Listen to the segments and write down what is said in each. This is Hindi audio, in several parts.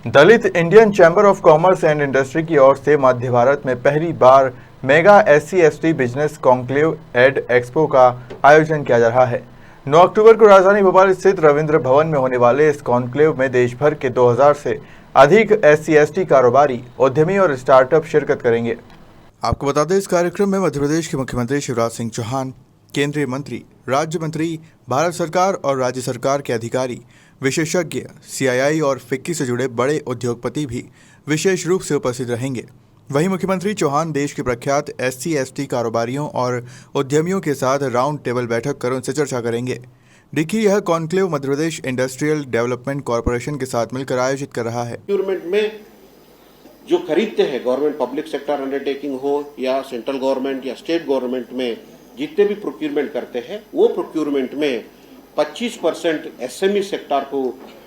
Dalit Indian chamber of commerce and industry की ओर से मध्य भारत में पहली बार mega SC/ST business conclave and expo का आयोजन किया जा रहा है। 9 अक्टूबर को राजधानी भोपाल स्थित रविंद्र भवन में होने वाले इस कॉन्क्लेव में देश भर के 2000 से अधिक SC/ST कारोबारी, उद्यमी और स्टार्टअप शिरकत करेंगे। आपको बता दें, इस कार्यक्रम में मध्य प्रदेश के मुख्यमंत्री शिवराज सिंह चौहान, केंद्रीय मंत्री, राज्य मंत्री, भारत सरकार और राज्य सरकार के अधिकारी, विशेषज्ञ, CII और फिक्की से जुड़े बड़े उद्योगपति भी विशेष रूप से उपस्थित रहेंगे। वहीं मुख्यमंत्री चौहान देश के प्रख्यात SC/ST कारोबारियों और उद्यमियों के साथ राउंड टेबल बैठक कर उनसे चर्चा करेंगे। देखिए, यह conclave Madhya Pradesh industrial development corporation के साथ मिलकर आयोजित कर रहा है। प्रोक्योरमेंट में जो खरीदते हैं, गवर्नमेंट पब्लिक सेक्टर अंडरटेकिंग हो या सेंट्रल गवर्नमेंट या स्टेट गवर्नमेंट में जितने भी प्रोक्योरमेंट करते हैं, वो प्रोक्योरमेंट में 25% SME सेक्टर को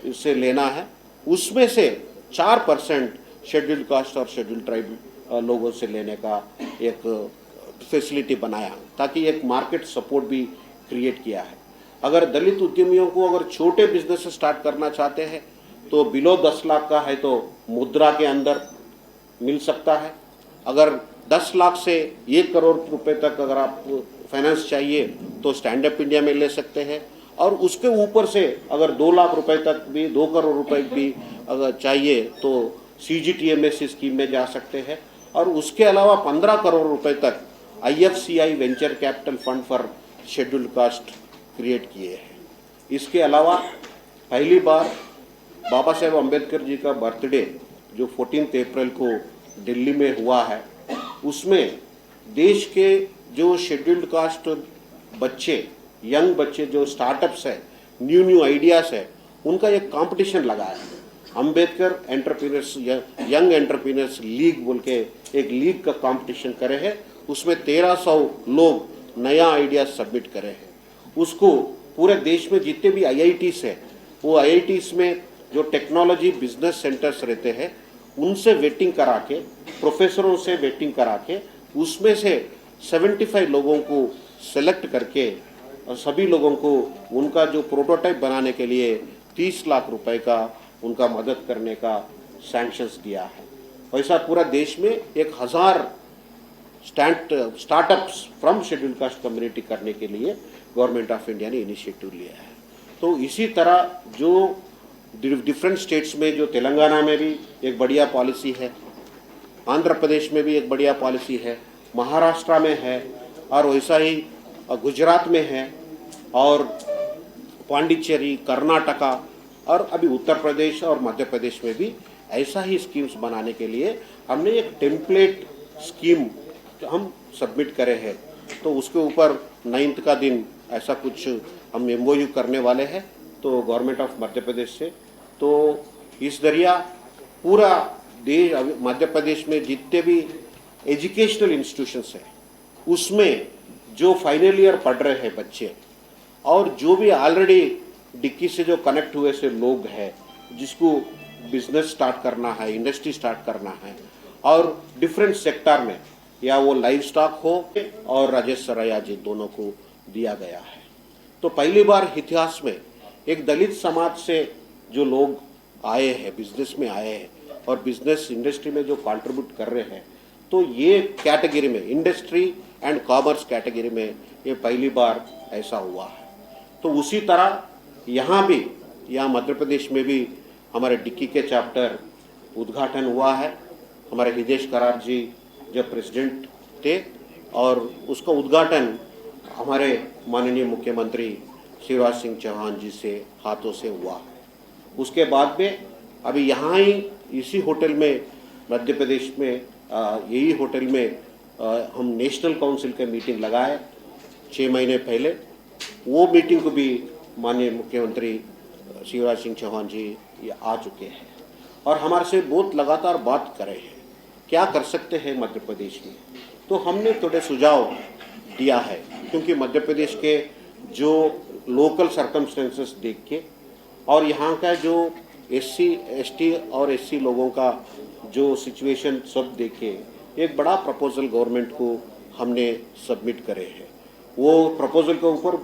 इससे लेना है। उसमें से 4% शेड्यूल्ड कास्ट और शेड्यूल्ड ट्राइब लोगों से लेने का एक फैसिलिटी बनाया, ताकि एक मार्केट सपोर्ट भी क्रिएट किया है। अगर दलित उद्यमियों को अगर छोटे बिजनेस स्टार्ट करना चाहते हैं तो बिलो 10 लाख का है तो मुद्रा के अंदर मिल सकता है। अगर 10 लाख से 1 करोड़ रुपए तक अगर आप फाइनेंस चाहिए तो स्टैंड अप इंडिया में ले सकते हैं, और उसके ऊपर से अगर 2 लाख रुपए तक भी, 2 करोड़ रुपए भी अगर चाहिए तो CGTMSE स्कीम में जा सकते हैं। और उसके अलावा 15 करोड़ रुपए तक IFCI venture capital fund for scheduled caste create किए हैं। इसके अलावा पहली बार बाबा साहेब अम्बेडकर जी का बर्थडे जो 14 अप्रैल को दिल्ली में हुआ है, उसमें देश के जो शेड्यूल्ड कास्ट बच्चे, यंग बच्चे जो स्टार्टअप्स है, न्यू आइडियाज है, उनका एक कंपटीशन लगाया है। Ambedkar entrepreneurs young entrepreneurs league बोल के एक लीग का कंपटीशन करे हैं। उसमें 1300 लोग नया आइडिया सबमिट करे हैं। उसको पूरे देश में जितने भी IITs है, वो IITs में जो टेक्नोलॉजी बिजनेस सेंटर्स रहते हैं, उनसे वेटिंग करा के, प्रोफेसरों से वेटिंग करा के, उसमें से 75 लोगों को सेलेक्ट करके और सभी लोगों को उनका जो प्रोटोटाइप बनाने के लिए 30 लाख रुपए का उनका मदद करने का सैंक्शंस दिया है। वैसा पूरा देश में 1000 startups from scheduled caste community करने के लिए गवर्नमेंट ऑफ इंडिया ने इनिशिएटिव लिया है। तो इसी तरह जो डिफरेंट स्टेट्स में, जो तेलंगाना में भी एक बढ़िया पॉलिसी है, आंध्र प्रदेश में भी एक बढ़िया पॉलिसी है, महाराष्ट्र में है, और वैसा ही गुजरात में है, और पांडिचेरी, कर्नाटका, और अभी उत्तर प्रदेश और मध्य प्रदेश में भी ऐसा ही स्कीम्स बनाने के लिए हमने एक टेम्पलेट स्कीम हम सबमिट करे हैं। तो उसके ऊपर 9th का दिन ऐसा कुछ हम MOU करने वाले हैं तो गवर्नमेंट ऑफ मध्य प्रदेश से। तो इस जरिया पूरा देश, मध्य प्रदेश में जितने भी एजुकेशनल इंस्टीट्यूशंस हैं, उसमें जो फाइनल ईयर पढ़ रहे हैं बच्चे, और जो भी ऑलरेडी डिक्की से जो कनेक्ट हुए से लोग हैं, जिसको बिजनेस स्टार्ट करना है, इंडस्ट्री स्टार्ट करना है, और डिफरेंट सेक्टर में, या वो लाइव स्टॉक हो और राजेश सरैया जी, दोनों को दिया गया है। तो पहली बार इतिहास में एक दलित समाज से जो लोग आए हैं, बिजनेस में आए हैं और बिजनेस इंडस्ट्री में जो कंट्रीब्यूट कर रहे हैं, तो ये कैटेगरी में, इंडस्ट्री एंड कॉमर्स कैटेगरी में ये पहली बार ऐसा हुआ है। तो उसी तरह यहाँ भी, यहाँ मध्य प्रदेश में भी हमारे डिक्की के चैप्टर उद्घाटन हुआ है। हमारे हिदेश करार जी जब प्रेसिडेंट थे, और उसका उद्घाटन हमारे माननीय मुख्यमंत्री शिवराज सिंह चौहान जी से हाथों से हुआ। उसके बाद में अभी यहाँ ही इसी होटल में, मध्य प्रदेश में यही होटल में हम नेशनल काउंसिल का मीटिंग लगाए 6 महीने पहले। वो मीटिंग को भी माननीय मुख्यमंत्री शिवराज सिंह चौहान जी ये आ चुके हैं, और हमारे से बहुत लगातार बात कर रहे हैं क्या कर सकते हैं मध्य प्रदेश में। तो हमने थोड़े सुझाव दिया है, क्योंकि मध्य प्रदेश के जो लोकल सर्कमस्टेंसेस देख के, और यहाँ का जो SC, ST और SC लोगों का जो सिचुएशन सब देख के एक बड़ा प्रपोजल गवर्नमेंट को हमने सबमिट करे हैं। वो प्रपोजल के ऊपर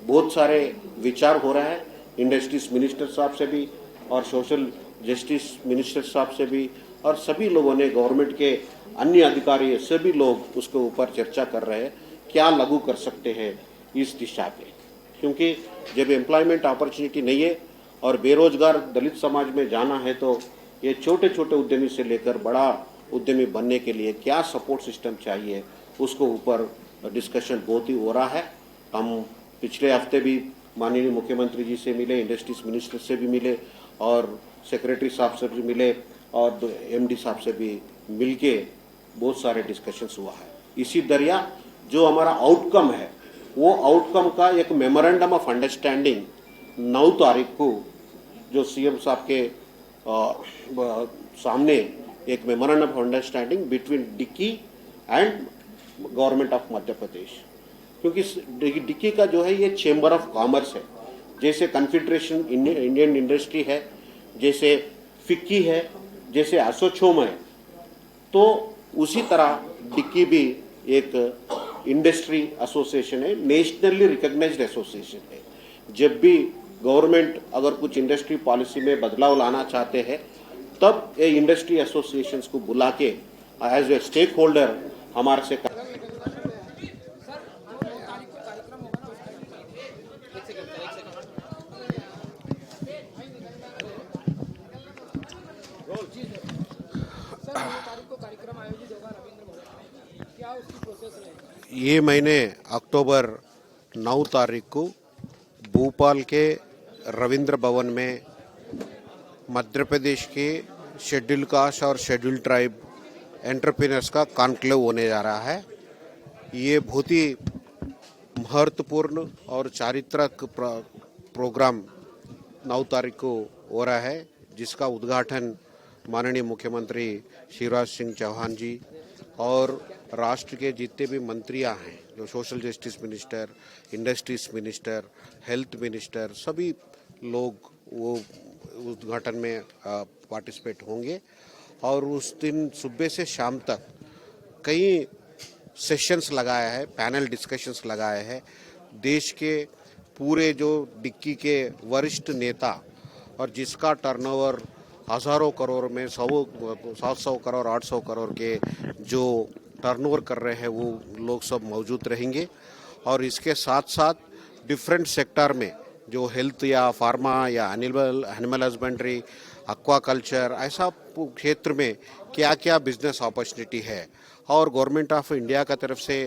बहुत सारे विचार हो रहा है इंडस्ट्रीज मिनिस्टर साहब से भी और सोशल जस्टिस मिनिस्टर साहब से भी और सभी लोगों ने, गवर्नमेंट के अन्य अधिकारी सभी लोग उसके ऊपर चर्चा कर रहे हैं क्या लागू कर सकते हैं इस दिशा पे। क्योंकि जब एम्प्लॉयमेंट अपॉर्चुनिटी नहीं है और बेरोजगार दलित समाज में जाना है तो ये छोटे छोटे उद्यमी से लेकर बड़ा उद्यमी बनने के लिए क्या सपोर्ट सिस्टम चाहिए उसको ऊपर डिस्कशन बहुत ही हो रहा है। हम पिछले हफ्ते भी माननीय मुख्यमंत्री जी से मिले, इंडस्ट्रीज मिनिस्टर से भी मिले और सेक्रेटरी साहब से भी मिले और एमडी साहब से भी मिलके बहुत सारे डिस्कशंस हुआ है। इसी दरिया जो हमारा आउटकम है वो आउटकम का एक मेमोरेंडम ऑफ अंडरस्टैंडिंग 9 तारीख को जो सीएम साहब के सामने एक memorandum of understanding between DICCI and government of Madhya Pradesh, क्योंकि डिक्की का जो है ये चेंबर ऑफ कॉमर्स है, जैसे कन्फेडरेशन इंडियन इंडस्ट्री है, जैसे फिक्की है, जैसे एसोचैम है, तो उसी तरह डिक्की भी एक इंडस्ट्री एसोसिएशन है, नेशनली रिकॉग्नाइज्ड एसोसिएशन है। जब भी गवर्नमेंट अगर कुछ इंडस्ट्री पॉलिसी में बदलाव लाना चाहते हैं तब ये इंडस्ट्री एसोसिएशंस को बुला के एज ए स्टेक होल्डर हमारे से ये महीने अक्टूबर 9 तारीख को भोपाल के रविंद्र भवन में मध्य प्रदेश के शेड्यूल कास्ट और शेड्यूल ट्राइब एंटरप्रेन्योर्स का कॉन्क्लेव होने जा रहा है। ये बहुत ही महत्वपूर्ण और चारित्रिक प्रोग्राम 9 तारीख को हो रहा है, जिसका उद्घाटन माननीय मुख्यमंत्री शिवराज सिंह चौहान जी और राष्ट्र के जितने भी मंत्रियां हैं, जो social justice minister, industries minister, health minister, सभी लोग वो उद्घाटन में पार्टिसिपेट होंगे। और उस दिन सुबह से शाम तक कई सेशंस लगाया है, पैनल डिस्कशंस लगाए हैं। देश के पूरे जो डिक्की के वरिष्ठ नेता और जिसका टर्नओवर हज़ारों करोड़ में 700 करोड़ 800 करोड़ के जो टर्नओवर कर रहे हैं वो लोग सब मौजूद रहेंगे। और इसके साथ साथ डिफरेंट सेक्टर में जो हेल्थ या फार्मा या एनिमल हस्बेंड्री, एक्वाकल्चर, ऐसा क्षेत्र में क्या क्या बिजनेस अपॉर्चुनिटी है और गवर्नमेंट ऑफ इंडिया का तरफ से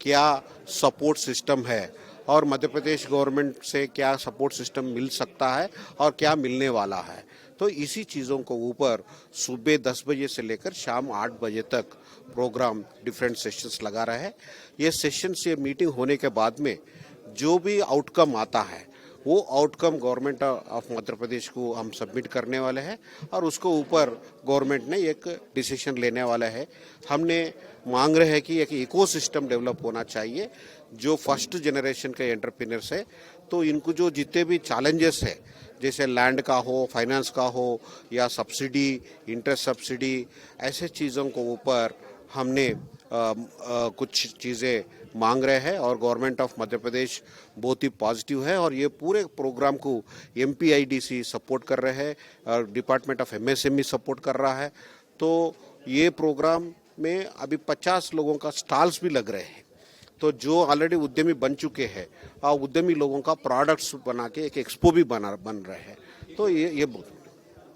क्या सपोर्ट सिस्टम है और मध्य प्रदेश गवर्नमेंट से क्या सपोर्ट सिस्टम मिल सकता है और क्या मिलने वाला है। तो इसी चीज़ों को ऊपर सुबह 10 बजे से लेकर शाम 8 बजे तक प्रोग्राम डिफरेंट सेशंस लगा रहा है। ये सेशंस, ये मीटिंग होने के बाद में जो भी आउटकम आता है वो आउटकम गवर्नमेंट ऑफ मध्य प्रदेश को हम सबमिट करने वाले हैं और उसको ऊपर गवर्नमेंट ने एक डिसीजन लेने वाला है। हमने मांग रहे हैं कि एक इकोसिस्टम डेवलप होना चाहिए जो फर्स्ट जनरेशन के एंटरप्रेन्योर्स है, तो इनको जो जितने भी चैलेंजेस है, जैसे लैंड का हो, फाइनेंस का हो या सब्सिडी, इंटरेस्ट सब्सिडी, ऐसे चीज़ों को ऊपर हमने कुछ चीज़ें मांग रहे हैं और गवर्नमेंट ऑफ मध्य प्रदेश बहुत ही पॉजिटिव है और ये पूरे प्रोग्राम को MPIDC सपोर्ट कर रहे हैं और डिपार्टमेंट ऑफ MSME सपोर्ट कर रहा है। तो ये प्रोग्राम में अभी 50 लोगों का स्टॉल्स भी लग रहे हैं, तो जो ऑलरेडी उद्यमी बन चुके हैं और उद्यमी लोगों का प्रोडक्ट्स बना के एक एक्सपो भी बन रहे हैं। तो ये